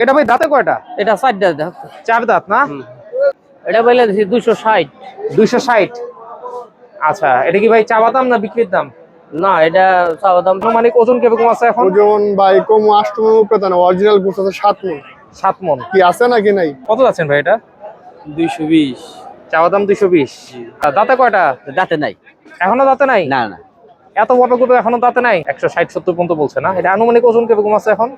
এটা ভাই দাঁতে কয়টা? এটা 4 দাঁত। 4 দাঁত না? এটা বলে দিছি 260। 260। আচ্ছা, এটা কি ভাই চাওয়া দাম না বিক্রির দাম? না, এটা চাওয়া দাম। মানে ওজন কিরকম আছে এখন? ওজন ভাই কম 8 মন উপরে না, অরিজিনাল গোছ আছে 7 মন। 7 মন কি আছে নাকি নাই? কত যাচ্ছেন ভাই এটা? 220। চাওয়া দাম 220। আর দাঁতে কয়টা? দাঁতে নাই। এখনো দাঁতে নাই? না না, এত বড় গরু এখনো দাঁতে নাই? 160-70 পর্যন্ত বলছে না? এটা আনুমানিক ওজন কিরকম আছে এখন?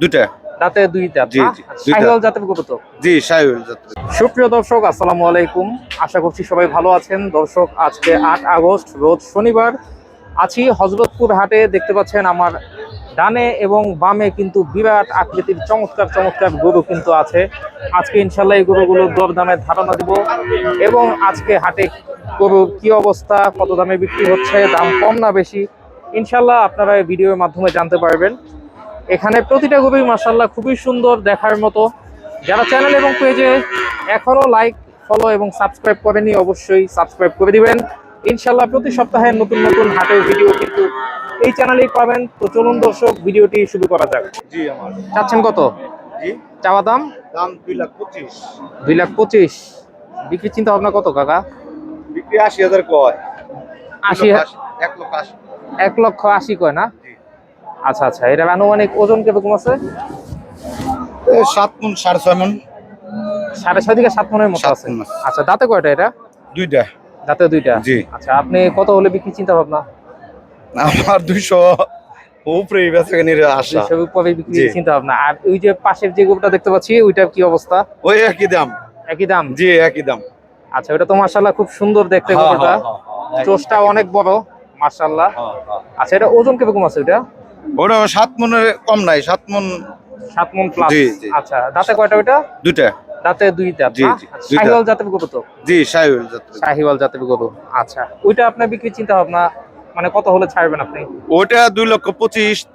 দুটা। দাঁতে 2 দাঁত জি, না? জি, দুইটা। শাহিওয়াল জাতের গরু তো? জি, শাহিওয়াল জাতের। সুপ্রিয় দর্শক, আসসালামু আলাইকুম। আশা করছি সবাই ভালো আছেন। দর্শক, আজকে 8 আগস্ট রোজ শনিবার, আছি হযরতপুর হাটে। দেখতে পাচ্ছেন আমার ডানে এবং বামে কিন্তু বিরাট আকৃতির চমৎকার চমৎকার গরু কিন্তু আছে। আজকে ইনশাল্লাহ এই গরুগুলোর দরদামের ধারণা দিব এবং আজকে হাটে গরুর কি অবস্থা, কত দামে বিক্রি হচ্ছে, দাম কম না বেশি, ইনশাল্লাহ আপনারা এই ভিডিওর মাধ্যমে জানতে পারবেন। এখানে প্রতিটা গরুই মাশাআল্লাহ খুবই সুন্দর, দেখার মতো। যারা চ্যানেল এবং পেজে এখনো লাইক, ফলো এবং সাবস্ক্রাইব করেনি, অবশ্যই সাবস্ক্রাইব করে দিবেন। ইনশাআল্লাহ প্রতি সপ্তাহে নতুন নতুন হাটের ভিডিও কিন্তু এই চ্যানেলেই পাবেন। তো চলুন দর্শক, ভিডিওটি শুরু করা যাক। জি, আমার। চাচ্ছেন কত? জি, চাওয়া দাম দাম 2,25,000। 2,25,000। বিক্রি চিন্তা ভাবনা কত কাকা? বিক্রি 80,000 কয়। 80, 1,80,000। 1,80,000 কয় না? জি। আচ্ছা আচ্ছা, এটা আনুমানিক ওজন কিরকম আছে? 7 মণ, 6.5 মণ। 6.5 থেকে 7 মনের মতো 7 আছে। মণ আছে। আচ্ছা, দাঁতে কয়টা এটা? দুইটা। দাঁতে 2টা। জি। আচ্ছা, আপনি কত হলে বিক্রি চিন্তা ভাবনা? আমার 200 উপরে বেচাকেনির আশা। 200 উপরে বিক্রি জি। চিন্তা ভাবনা। আর ওই যে পাশের যে গরুটা দেখতে পাচ্ছি, ওইটার কি অবস্থা? ওই একই দাম। একই দাম? জি, একই দাম। আচ্ছা, ওটা তো মাশাআল্লাহ খুব সুন্দর দেখতে গরুটা। চোষটা অনেক বড় মাশাআল্লাহ। আচ্ছা, এটা ওজন কিরকম আছে ওটা? ওটা 7 মণের কম নাই, 7 মণ। 7 মণ প্লাস। জি, জি। আচ্ছা, দাঁতে কয়টা ওটা? দুইটা। দাঁতে 2 দাঁত জি, না? জি, দুইটা। শাহিওয়াল জাতের গরু তো? জি, শাহিওয়াল জাতের। শাহিওয়াল জাতের গরু। আচ্ছা, ওইটা আপনার বিক্রি চিন্তা ভাবনা মানে কত হলে ছাড়বেন আপনি? ওটা 2,25,000,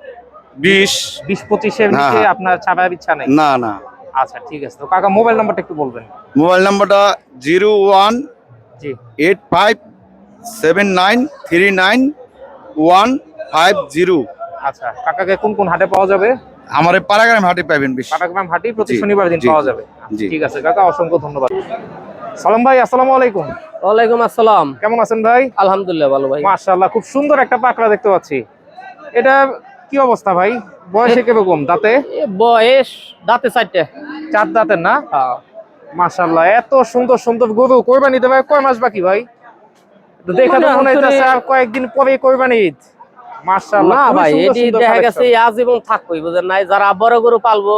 20। 20-25 এর হ্যাঁ, নিচে হ্যাঁ। আপনার ছাড়ার ইচ্ছা নেই? না না। আচ্ছা, ঠিক আছে। তো কাকা মোবাইল নাম্বারটা একটু বলবেন। মোবাইল নাম্বারটা জি। 01857939150। আচ্ছা, কাকাকে কোন কোন হাটে পাওয়া যাবে? আমার এই পাড়াগ্রাম হাটে পাবেন বেশি। পাটাগ্রাম হাটে প্রতি জি, শনিবার দিন জি, পাওয়া জি, যাবে। জি। ঠিক আছে কাকা, অসংখ্য ধন্যবাদ। সালাম ভাই, আসসালামু আলাইকুম। ওয়ালাইকুম আসসালাম। কেমন আছেন ভাই? আলহামদুলিল্লাহ ভালো ভাই। মাশাআল্লাহ, খুব সুন্দর একটা পাকড়া দেখতে পাচ্ছি। এটা কি অবস্থা ভাই? বয়সে কিরকম? দাঁতে? এ বয়স দাঁতে 4টে। 4 দাঁতের না? হ্যাঁ। মাশাআল্লাহ, এত সুন্দর সুন্দর গরু। কোরবানি দিতে ভাই কয় মাস বাকি ভাই? তো দেখে তো মনে হইতাছে আর কয়েকদিন পরেই কোরবানি ঈদ। মাশাআল্লাহ, না খুবই ভাই, সুন্দর এটি সুন্দর দেখা গেছে collection। আজীবন থাকবই, বুঝেন নাই? যারা বড় গরু পালবো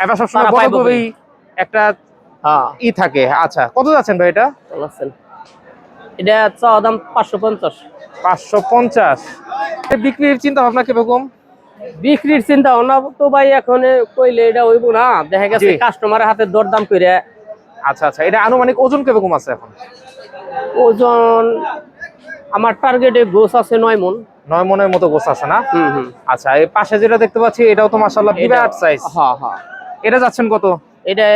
এটা সবসময় তারা বড় পাইবো গরুই একটা হ্যাঁ থাকে। আচ্ছা, কত যাচ্ছেন ভাই এটা? বলছেন। এটা চাওয়া দাম 550। 550। বিক্রির চিন্তা ভাবনা কিরকম? বিক্রির চিন্তা ভাবনা তো ভাই এখন কইলে এটা হইব না, দেখা গেছে জি। কাস্টমারের হাতে দরদাম করে। আচ্ছা আচ্ছা, এটা আনুমানিক ওজন কিরকম আছে এখন? ওজন আমার টার্গেটে গোছ আছে 9 মণ। 9 মনের মতো গোছ আছে না? হুম। আচ্ছা, এই পাশে যেটা দেখতে পাচ্ছি এটাও তো মাশাআল্লাহ বিরাট সাইজ। হ্যাঁ হ্যাঁ, এটা যাচ্ছেন কত? এটা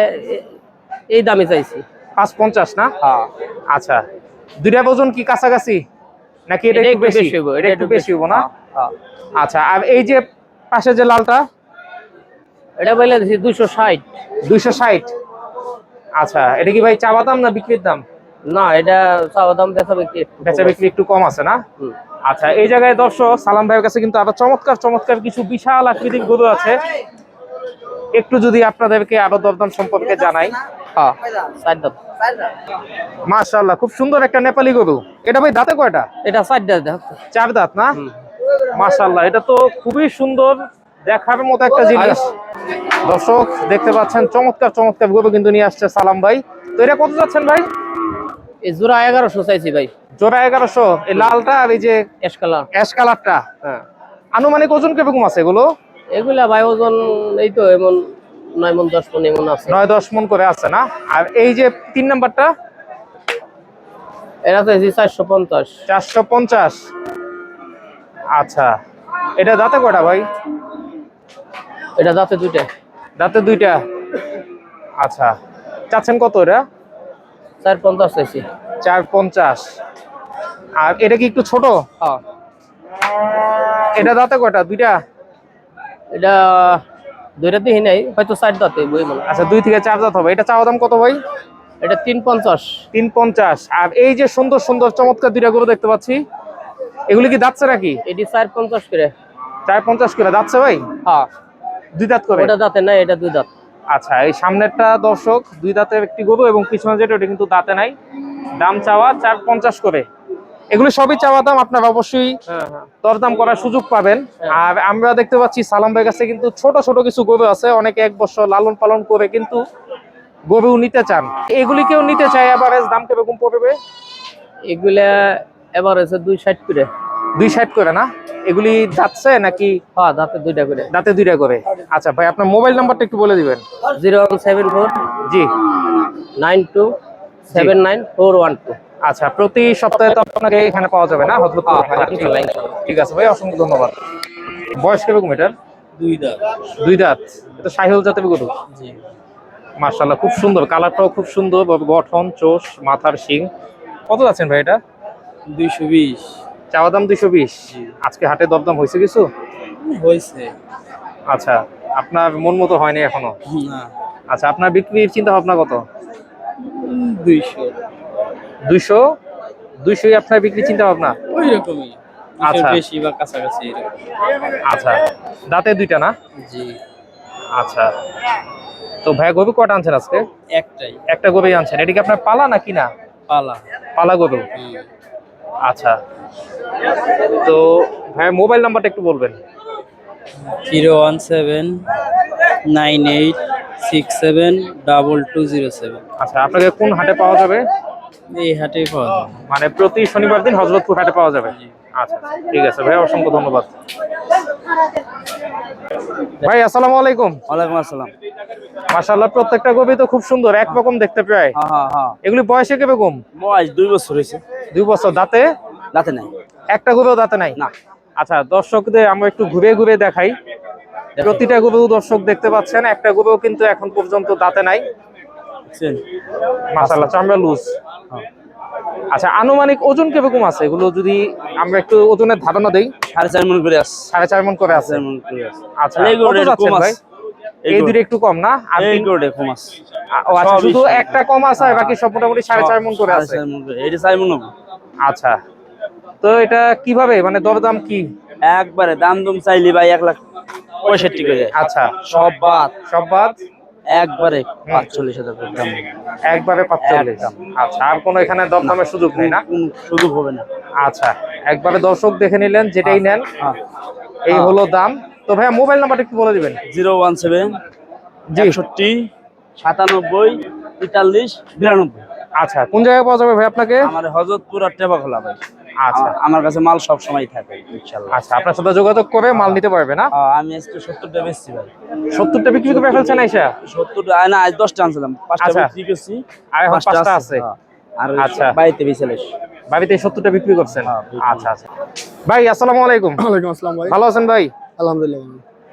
এই দামে চাইছি। 550 না? হ্যাঁ। আচ্ছা, দুইটার ওজন কি কাছাকাছি নাকি এটা একটু বেশি? হইব, এটা একটু বেশি হইব না? হ্যাঁ। আচ্ছা, আর এই যে পাশে যে লালটা? এটা বলে দিছি 260। 260। আচ্ছা, এটা কি ভাই চাওয়া দাম না বিক্রির দাম? না, এটা চাওয়া দাম বেচা বিক্রি একটু বেচা কম বিক্রি একটু কম আছে না? হুম। আচ্ছা, এই জায়গায় দর্শক সালাম ভাইয়ের কাছে কিন্তু আরো চমৎকার চমৎকার কিছু বিশাল আকৃতির গরু আছে। একটু যদি আপনাদেরকে আরো দরদাম সম্পর্কে জানাই। হ্যাঁ, 4 দাঁত। মাশাআল্লাহ, খুব সুন্দর একটা নেপালি গরু। এটা ভাই দাঁতে কয়টা? এটা 4 দাঁত। 4 দাঁত না? মাশাআল্লাহ, এটা তো খুবই সুন্দর, দেখার মতো একটা জিনিস। দর্শক দেখতে পাচ্ছেন চমৎকার চমৎকার গরু কিন্তু নিয়ে আসছে সালাম ভাই। তো এটা কত যাচ্ছেন ভাই? এই জোড়া 1100 চাইছি ভাই। জোড়া 1100। এই লালটা আর এই যে এশ কালার। অ্যাশ কালারটা, হ্যাঁ। আনুমানিক ওজন কিরকম আছে এগুলো? এগুলা ভাই ওজন এই তো এমন 9 মণ 10 মণ এমন আছে। 9-10 মণ করে আছে না? আর এই যে 3 নাম্বারটা? এটা চাইছি 450। 450। আচ্ছা, এটা দাঁতে কয়টা ভাই? এটা দাঁতে 2টা। দাঁতে 2টা। আচ্ছা, চাচ্ছেন কত এটা? 450 চাইছি। 450। আর এটা কি একটু ছোট? হ্যাঁ। এটা দাঁতে কয়টা? 2টা? এটা দুইটা দেখি নাই, হয়তো 4 দাঁতে বই মনে হয়। আচ্ছা 2 থেকে 4 দাঁত হবে। এটা চাওয়া দাম কত ভাই? এটা 350। 350। আর এই যে সুন্দর সুন্দর চমৎকার দুইটা গরু দেখতে পাচ্ছি, এগুলি কি দাঁতছে নাকি? এটি 450 করে। 450 করে দাঁতছে ভাই? হ্যাঁ, 2 দাঁত করে? ওটা দাঁতে নাই, এটা 2 দাঁত। আচ্ছা, এই সামনেরটা দর্শক 2 দাঁতের একটি গরু এবং পিছনে যেটা ওটা কিন্তু দাঁতে নাই। দাম চাওয়া 450 করে। এগুলো সবই চাওয়া দাম, আপনারা অবশ্যই হ্যাঁ হ্যাঁ। দরদাম করার সুযোগ পাবেন। আর আমরা দেখতে পাচ্ছি সালাম ভাইয়ের কাছে কিন্তু ছোট ছোট কিছু গরু আছে, অনেকে 1 বছর লালন পালন করে কিন্তু গরু নিতে চান। এগুলি কেউ নিতে চায়, এভারেজ দাম কিরকম পড়বে? এগুলা এভারেজে 260 করে। 260 করে না? এগুলি দাঁতছে নাকি? হ্যাঁ, দাঁতে 2টা করে। দাঁতে 2টা করে। আচ্ছা ভাই, আপনার মোবাইল নাম্বারটা একটু বলে দিবেন। 0174 জি। 92794112। আচ্ছা, প্রতি সপ্তাহে তো আপনাকে এখানে পাওয়া যাবে না হযরতপুর হাটে? ঠিক আছে ভাই, অসংখ্য ধন্যবাদ। বয়স কিরকম এটার? 2 দাঁত। 2 দাঁত। এটা শাহিওয়াল জাতের গরু। জি। মাশাআল্লাহ, খুব সুন্দর, কালারটাও খুব সুন্দর, গঠন, চোষ, মাথার শিং। কত যাচ্ছেন ভাই এটা? 220 চাওয়া দাম 220। আজকে হাটে দরদাম হয়েছে কিছু? হইছে। আচ্ছা, আপনার মন মতো হয়নি এখনো? না, আচ্ছা, আপনার বিক্রির চিন্তা ভাবনা কত? 200 200? 200ই আপনার বিক্রির চিন্তা ভাবনা? ওই রকমই। আচ্ছা। বেশি বা কাছাকাছি এরকম। আচ্ছা, দাঁতে 2টা না? জি। আচ্ছা, তো ভাই গরু কটা আনছেন আজকে? একটাই। একটা গরুই আনছেন। এটা কি আপনার পালা নাকি না? পালা। পালা গরু। আচ্ছা, তো ভাই মোবাইল নাম্বারটা একটু বলবেন। 01798672207। আচ্ছা, আপনাকে কোন হাটে পাওয়া যাবে? এই হাটে পাওয়া যায়। মানে প্রতি শনিবার দিন হযরতপুর হাটে পাওয়া যাবে? আচ্ছা, ঠিক আছে ভাই, অসংখ্য ধন্যবাদ। ভাই আসসালামু আলাইকুম। ওয়ালাইকুম আসসালাম। মাশাআল্লাহ, প্রত্যেকটা গরু তো খুব সুন্দর, একরকম দেখতে প্রায়। হ্যাঁ হ্যাঁ হ্যাঁ। এগুলি বয়সে কিরকম? বয়স 2 বছর হয়েছে। 2 বছর। দাঁতে? দাঁতে নাই। একটা গরুও দাঁতে নাই? না। আচ্ছা, দর্শকদের আমরা একটু ঘুরে ঘুরে দেখাই। প্রতিটা গরু দর্শক দেখতে পাচ্ছেন, একটা গরুও কিন্তু এখন পর্যন্ত দাঁতে নাই। মাশাআল্লাহ, চামড়া লুজ। আচ্ছা, আনুমানিক ওজন কিরকম আছে এগুলো, যদি আমরা একটু ওজনের ধারণা দেই? 4.5 মণ করে আছে। 4.5 মণ করে আছে। 4.5 মণ করে আছে। আচ্ছা, কত যাচ্ছেন ভাই? এই দুটো একটু কম না? আর এই তিন- গোড়ে কম আছে। ও আচ্ছা, শুধু সবই একটা কম আছে আর বাকি সব মোটামুটি 4.5 মণ করে আছে। 4.5 মণ করে। এটা 4 মণ হবে। আচ্ছা, তো এটা কিভাবে, মানে দরদাম কি? একবারে দাম দুম চাইলি ভাই 1,65,000 করে। আচ্ছা, সব বাদ। সব বাদ একবারে 45,000 করে দাম। একবারে 45। একদম। আচ্ছা, আর কোনো এখানে দরদামের সুযোগ নেই না? কোন সুযোগ হবে না। আচ্ছা, একবারে দর্শক দেখে নিলেন, যেটাই নেন হ্যাঁ। এই হলো দাম। তো ভাইয়া মোবাইল নাম্বারটা একটু বলে দিবেন। 017 জি। 61 97 43 92। আচ্ছা, কোন জায়গায় পাওয়া যাবে ভাই আপনাকে? আমার হযরতপুর আর টেপাখোলা ভাই। আচ্ছা আমার কাছে মাল সব সময় থাকে ইনশাআল্লাহ। আচ্ছা, আপনার সাথে যোগাযোগ করে মাল নিতে পারবে না? আমি আজকে 70টা বেচছি ভাই। 70টা বিক্রি করে ফেলছেন আইসা? 70টা না, আজ 10টা আনছিলাম, 5টা আচ্ছা। বিক্রি করছি। আর এখন 5টা আছে। হ্যাঁ। আর আচ্ছা। বাড়িতে বেচেছিস। বাড়িতে 70টা বিক্রি করছেন? হ্যাঁ, বিক্রি। আচ্ছা আচ্ছা। ভাই আসসালামু আলাইকুম। ওয়ালাইকুম আসসালাম ভাই। ভালো আছেন ভাই? আলহামদুলিল্লাহ।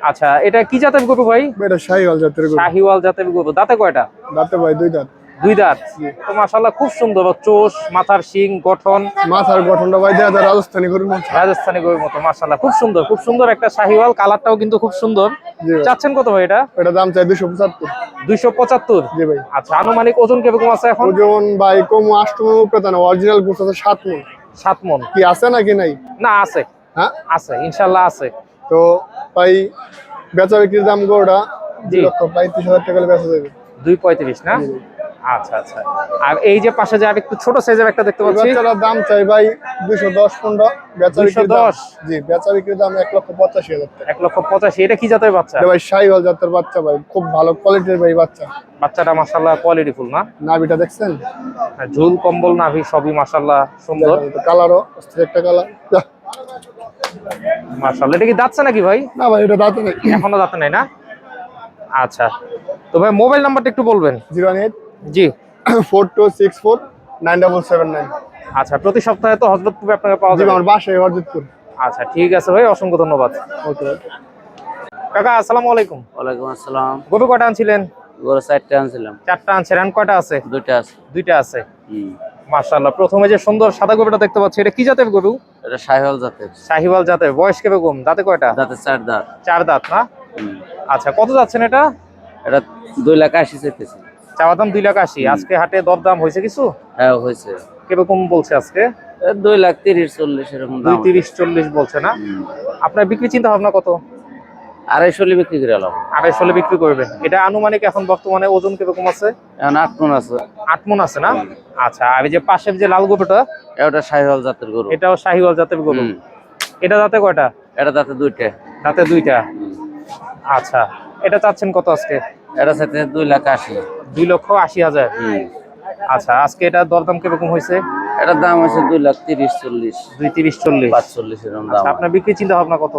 আচ্ছা, এটা কি জাতের গরু ভাই? এটা শাহিওয়াল জাতের গরু। শাহিওয়াল জাতের গরু। দাঁতে কয়টা? দাঁতে ভাই 2 দাঁত। 2 দাঁত। তো মাশাআল্লাহ, খুব সুন্দর চোষ, মাথার শিং, গঠন মাথার গঠনটা ভাই দেখা যায় রাজস্থানি গরুর মতো। রাজস্থানী গরুর মতো। মাশাআল্লাহ, খুব সুন্দর, খুব সুন্দর একটা শাহিওয়াল। কালারটাও কিন্তু খুব সুন্দর। জি ভাই। চাচ্ছেন কত ভাই এটা? এটা দাম চাই 275। 275। জি ভাই। আচ্ছা, আনুমানিক ওজন কিরকম আছে এখন? ওজন ভাই কম 8 মণ উপরে না, অরিজিনাল গোস আছে 7 মণ। 7 মণ। কি আছে নাকি নাই? না, আছে। হ্যাঁ, আছে, ইনশাআল্লাহ আছে। তো ভাই বেচা বিক্রির দাম গরুটা জি। 2,35,000 টাকা বেচা যাবে। 2.35 না? জি ভাই। আচ্ছা আচ্ছা। আর এই যে পাশে যে আরেকটু ছোট সাইজের একটা দেখতে পাচ্ছি, বাচ্চাটার দাম চাই ভাই 210-15। বেচা বিক্রির দাম 210? জি, বেচা বিক্রির দাম 1,85,000 টাকা। 1,85,000। এটা কি জাতের বাচ্চা? এটা ভাই শাহিওয়াল জাতের বাচ্চা ভাই, খুব ভালো কোয়ালিটির ভাই বাচ্চা। বাচ্চাটা মাশাআল্লাহ কোয়ালিটিফুল না? নাভিটা দেখছেন? আর ঝুল, কম্বল, নাভি সবই মাশাআল্লাহ সুন্দর। কালারও অস্থির একটা কালার। মাশাআল্লাহ। এটা কি দাঁতছে নাকি ভাই? না ভাই, এটা দাঁতে নাই। এখনো দাঁতে নাই না? আচ্ছা, তো ভাই মোবাইল নাম্বারটা একটু বলবেন। 018 জি। 4264 9779। আচ্ছা, প্রতি সপ্তাহে তো হযরতপুরে আপনাকে পাওয়া জি, যাবে? আমার বাসায় হরজতপুর। আচ্ছা, ঠিক আছে ভাই, অসংখ্য ধন্যবাদ। ওকে। কাকা আসসালামু আলাইকুম। ওয়ালাইকুম আসসালাম। গরু কয়টা আনছিলেন? গরু 4টা আনছিলাম। 4টা আনছেন। এখন কয়টা আছে? 2টা আছে। 2টা আছে। মাশাআল্লাহ, প্রথমে যে সুন্দর সাদা গরুটা দেখতে পাচ্ছি, এটা কি জাতের গরু? এটা শাহিওয়াল জাতের। শাহিওয়াল জাতের। বয়স কিরকম? দাঁতে কয়টা? দাঁতে 4 দাঁত। 4 দাঁত না? আচ্ছা, কত যাচ্ছেন এটা? এটা 2,80,000 চাইতেছি। চাওয়া দাম 2,80,000। আজকে হাটে দরদাম হয়েছে কিছু? হ্যাঁ হয়েছে। কিরকম বলছে আজকে? 2,30,40 এরকম দাম। 2,30,40 বলছে না? আপনার বিক্রি চিন্তা ভাবনা কত? 250 বিক্রি করে এলাম। 250 বিক্রি করবেন। এটা আনুমানিক এখন বর্তমানে ওজন কিরকম আছে? এখন 8 মণ আছে। 8 মণ আছে না? আচ্ছা, আর এই যে পাশের যে লাল গরুটা, এটা শাহিওয়াল জাতের গরু। এটাও শাহিওয়াল জাতের গরু। এটা দাঁতে কয়টা? এটা দাঁতে 2টা। দাঁতে 2টা। আচ্ছা, এটা চাচ্ছেন কত আজকে? এটা সাথে 2,80,000। 2,80,000। আচ্ছা, আজকে এটা দরদাম কিরকম হয়েছে? এটার দাম হচ্ছে 2,30,40। 2,30,40। 45 এরকম দাম। আচ্ছা, আপনার বিক্রি চিন্তা ভাবনা কত?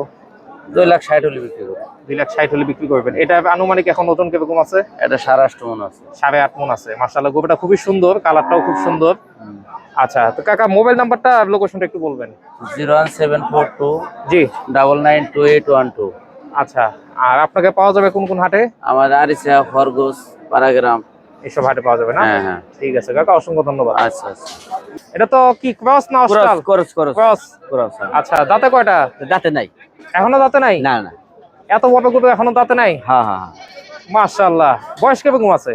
2,60,000 হলে বিক্রি করবো। 2,60,000 হলে বিক্রি করবেন। এটা আনুমানিক এখন ওজন কিরকম আছে? এটা 8.5 মণ আছে। 8.5 মণ আছে। মাশাআল্লাহ, গরুটা খুবই সুন্দর, কালারটাও খুব সুন্দর। আচ্ছা, তো কাকা মোবাইল নাম্বারটা আর লোকেশনটা একটু বলবেন। 01742 জি। 992812। আচ্ছা, আর আপনাকে পাওয়া যাবে কোন কোন হাটে? আমার আরিসা, খরগোশ, পাড়াগ্রাম এইসব হাটে পাওয়া যাবে না? হ্যাঁ হ্যাঁ। ঠিক আছে কাকা, অসংখ্য ধন্যবাদ। আচ্ছা আচ্ছা। এটা তো কি ক্রস না অস্ট্রাল? Cross cross. আচ্ছা, দাঁতে কয়টা? দাঁতে নাই। এখনো দাঁতে নাই? না না। এত বড় গরু এখনো দাঁতে নাই? হ্যাঁ হ্যাঁ। মাশাআল্লাহ, বয়স কিরকম আছে?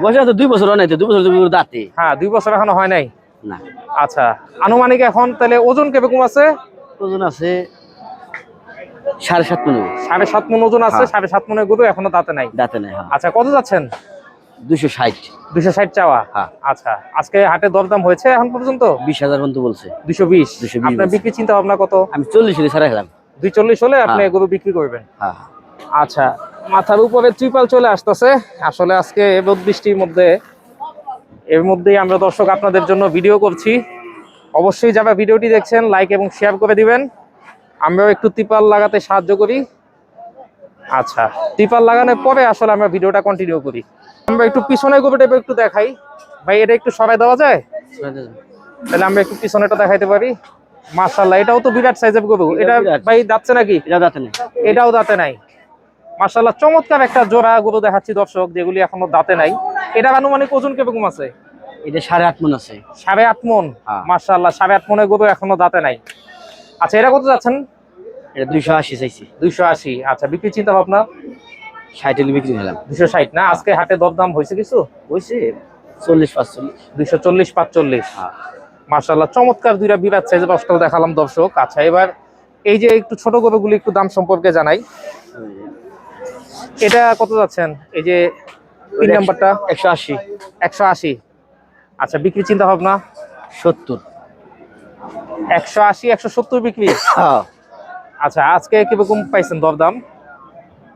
বয়স তো 2 বছর নাই, তো 2 বছর দাঁতে। হ্যাঁ, 2 বছর এখনো হয় নাই। না। আচ্ছা, আনুমানিক এখন তাহলে ওজন কিরকম আছে? ওজন আছে 7.5 মণ। 7.5 মণ ওজন আছে। 7.5 মণের গরু এখনো দাঁতে নাই। দাঁতে নাই। হ্যাঁ। আচ্ছা, কত যাচ্ছেন? 260। 260 চাওয়া। হ্যাঁ। আচ্ছা, আজকে হাটে দরদাম হয়েছে এখন পর্যন্ত? 20,000 পর্যন্ত বলছে। 220। 220 আপনার বিক্রি চিন্তা ভাবনা কত? আমি 40 হলে ছাড়া গেলাম। 240 হলে আপনি হ্যাঁ। গরু বিক্রি করবেন। হ্যাঁ। আচ্ছা, মাথার উপরে ত্রিপাল চলে আসতেছে। আসলে আজকে রোদ বৃষ্টির মধ্যে এর মধ্যেই আমরা দর্শক আপনাদের জন্য ভিডিও করছি। অবশ্যই যারা ভিডিওটি দেখছেন লাইক এবং শেয়ার করে দিবেন। আমরাও একটু ত্রিপাল লাগাতে সাহায্য করি। আচ্ছা, ত্রিপাল লাগানোর পরে আসলে আমরা ভিডিওটা কন্টিনিউ করি। আমরা একটু পিছনে গরুটা একটু দেখাই। ভাই, এটা একটু সরাই দেওয়া যায়? তাহলে আমরা একটু পিছনেটা দেখাইতে পারি। মাশাআল্লাহ, এটাও তো বিরাট সাইজের গরু। এটা ভাই দাঁতছে নাকি? এটা দাঁতে নাই। এটাও দাঁতে নাই। মাশাআল্লাহ, চমৎকার একটা জোড়া গরু দেখাচ্ছি দর্শক, যেগুলি এখনো দাঁতে নাই। এটা আনুমানিক ওজন কিরকম আছে? এটা 8.5 মণ আছে। 8.5 মণ। হ্যাঁ। মাশাআল্লাহ, 8.5 মণের গরু এখনো দাঁতে নাই। আচ্ছা, এটা কত যাচ্ছেন? এটা 280 চাইছি। 280। আচ্ছা, বিক্রি চিন্তা ভাবনা? 60 হলে বিক্রি হলাম। 260 না? আজকে হাটে দরদাম হয়েছে কিছু? হইছে 40-45। 240-45। হ্যাঁ। মাশাআল্লাহ, চমৎকার দুইটা বিরাট সাইজের অস্ট্রাল দেখালাম দর্শক। আচ্ছা, এবার এই যে একটু ছোট গরুগুলি একটু দাম সম্পর্কে জানাই। এটা কত যাচ্ছেন? এই যে 3 নাম্বারটা 180। 180। আচ্ছা, বিক্রি চিন্তা ভাবনা? 70। 180 170 বিক্রি। হ্যাঁ। আচ্ছা, আজকে কিরকম পাইছেন দরদাম?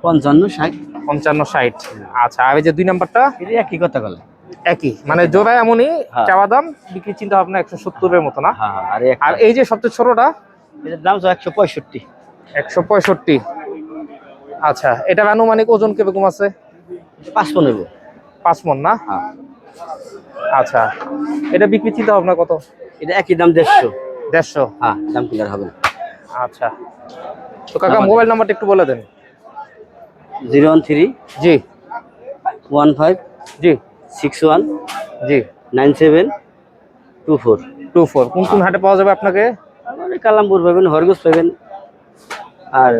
55-60। 55-60। আচ্ছা, আর এই যে 2 নাম্বারটা? এটা একই কথা বলে। একই মানে জোড়া এমনই হ্যাঁ। চাওয়া দাম, বিক্রি চিন্তা ভাবনা 170 এর মতো না? হ্যাঁ হ্যাঁ। আর এই যে সবচেয়ে ছোটটা? এটার দাম তো 165। 165। আচ্ছা, এটার আনুমানিক ওজন কিরকম আছে? 5 মণ হইব। 5 মণ না? হ্যাঁ। আচ্ছা, এটা বিক্রি চিন্তা ভাবনা কত? এটা একই দাম 150। 150। হ্যাঁ, দাম ক্লিয়ার হবে না। আচ্ছা, তো কাকা মোবাইল নাম্বারটা একটু বলে দেন। 013 জি 15 জি 61 জি 9724। 24। কোন কোন হাটে পাওয়া যাবে আপনাকে? কালামপুর পাবেন, হরগোশ পাবেন, আর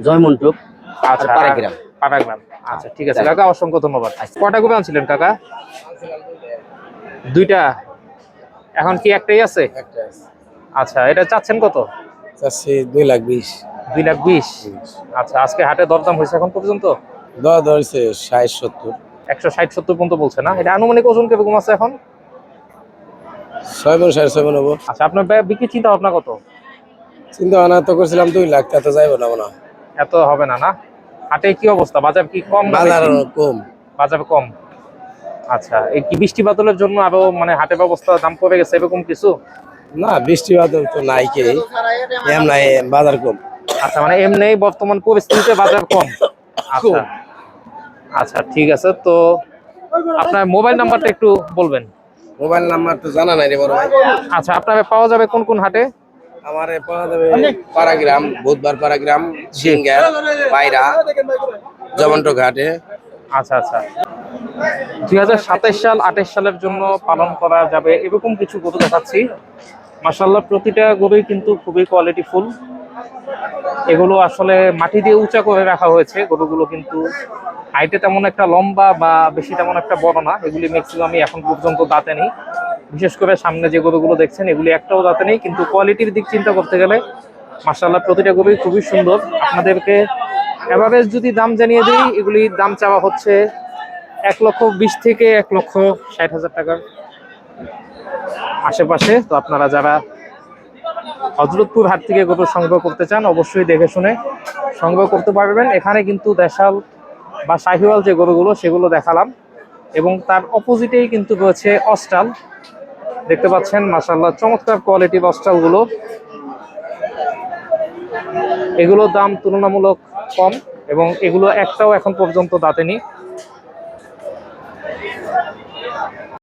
জয়মন্টপ, আচ্ছা, পাড়াগ্রাম। পাড়াগ্রাম। আচ্ছা, ঠিক আছে কাকা, অসংখ্য ধন্যবাদ। কটা গরু আনছিলেন কাকা? 2টা। এখন কি একটাই আছে? আচ্ছা, এটা চাচ্ছেন কত? চাচ্ছি 2,20,000। 2,20,000। আচ্ছা, আজকে হাটে দরদাম হয়েছে এখন পর্যন্ত? ধরছে 60-70। 160-70 পর্যন্ত বলছে না? এটা আনুমানিক ওজন কিরকম আছে এখন? 6 মণ 6.5 মণ হবো। আচ্ছা, আপনার বিক্রি চিন্তা ভাবনা কত? চিন্তা ভাবনা তো করছিলাম 2 লাখ, তা তো যাইব না মনে হয়। এত হবে না না? হাটে কি অবস্থা? বাজার কি কম না বাজার বেশি? কম। বাজার কম। আচ্ছা, এই কি বৃষ্টি বাদলের জন্য আরো মানে হাটের ব্যবস্থা দাম পড়ে গেছে এরকম কিছু? না, বৃষ্টি বাদল তো নাই কে, এম নাই, বাজার কম। আচ্ছা, মানে এমনি বর্তমান পরিস্থিতিতে বাজার কম। আচ্ছা আচ্ছা, ঠিক আছে। তো আপনার মোবাইল নাম্বারটা একটু বলবেন। মোবাইল নাম্বার তো জানা নাই রে বড় ভাই। আচ্ছা, আপনার পাওয়া যাবে কোন কোন হাটে? আমারে পাওয়া যাবে পাড়াগ্রাম, বুধবার পাড়াগ্রাম, সিঙ্গার, পায়রা, জমন্ট ঘাটে। আচ্ছা আচ্ছা, 2027 সাল 28 সালের জন্য পালন করা যাবে এরকম কিছু গরু দেখাচ্ছি। মাশাআল্লাহ, প্রতিটা গরুই কিন্তু খুবই কোয়ালিটিফুল। এগুলো আসলে মাটি দিয়ে উঁচা করে রাখা হয়েছে। গরুগুলো কিন্তু হাইটে তেমন একটা লম্বা বা বেশি তেমন একটা বড় না। এগুলি ম্যাক্সিমামই এখন পর্যন্ত দাঁতে নেই। বিশেষ করে সামনে যে গরুগুলো দেখছেন এগুলি একটাও দাঁতে নেই, কিন্তু কোয়ালিটির দিক চিন্তা করতে গেলে মাশাআল্লাহ প্রতিটা গরুই খুবই সুন্দর। আপনাদেরকে এভারেজ যদি দাম জানিয়ে দিই, এগুলির দাম চাওয়া হচ্ছে 1,20,000 থেকে 1,60,000 টাকার আশেপাশে। তো আপনারা যারা হযরতপুর হাট থেকে গরু সংগ্রহ করতে চান অবশ্যই দেখে শুনে সংগ্রহ করতে পারবেন। এখানে কিন্তু দেশাল বা শাহিওয়াল যে গরুগুলো সেগুলো দেখালাম, এবং তার অপোজিটেই কিন্তু রয়েছে অস্টাল। দেখতে পাচ্ছেন মাশাআল্লাহ চমৎকার কোয়ালিটির অস্টালগুলো। এগুলোর দাম তুলনামূলক কম এবং এগুলো একটাও এখন পর্যন্ত দাঁতেনি।